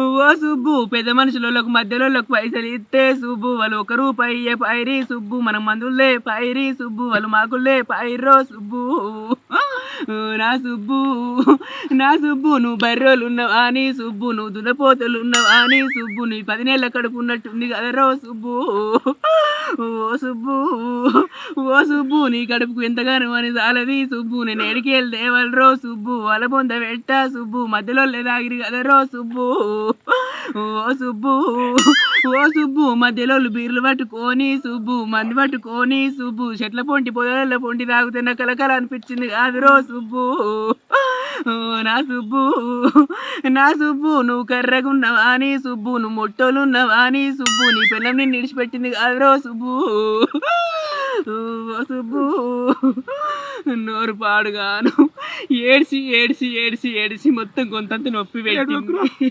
ఓ సుబ్బు పెద్ద మనుషులకు మధ్యలోకి పైసలు ఇస్తే సుబ్బు వాళ్ళు ₹1 పైరి సుబ్బు మనం మందులే పైరి సుబ్బు వాళ్ళు మాకులే పైరో సుబ్బు నా సుబ్బు నా సుబ్బు నువ్వు బర్రోలు ఉన్నావు అని సుబ్బు నువ్వు దున్నపోతలు ఉన్నావు అని సుబ్బు నీ 10 నెలల కడుపు ఉన్నట్టుంది కదరో సుబ్బు ఓ సుబ్బు ఓ సుబ్బు నీ కడుపుకు ఎంతగానో అని చాలది సుబ్బు నేను ఎడికి వెళ్తేవలరో సుబ్బు వాళ్ళ పొంద పెట్ట సుబ్బు మధ్యలో లేదాగిరి కదరో సుబ్బు ఓ సుబ్బు ఓ సుబ్బు మధ్యలో బీర్లు పట్టుకొని సుబ్బు మంది పట్టుకొని సుబ్బు చెట్ల పొంటి పొదల పొంటి తాగుతున్న కలకల అనిపించింది కాదురో సుబ్బు నా సుబ్బు నా సుబ్బు నువ్వు కర్రగున్నావా అని సుబ్బు నువ్వు మొట్టోలున్నావా అని సుబ్బు నీ పిల్లం నిన్ను విడిచిపెట్టింది కాదురో సుబ్బు ఓ సుబ్బు నోరు పాడుగాను ఏడ్చి ఏడ్చి ఏడ్చి ఏడ్చి మొత్తం గొంతంత నొప్పి పెట్టింది.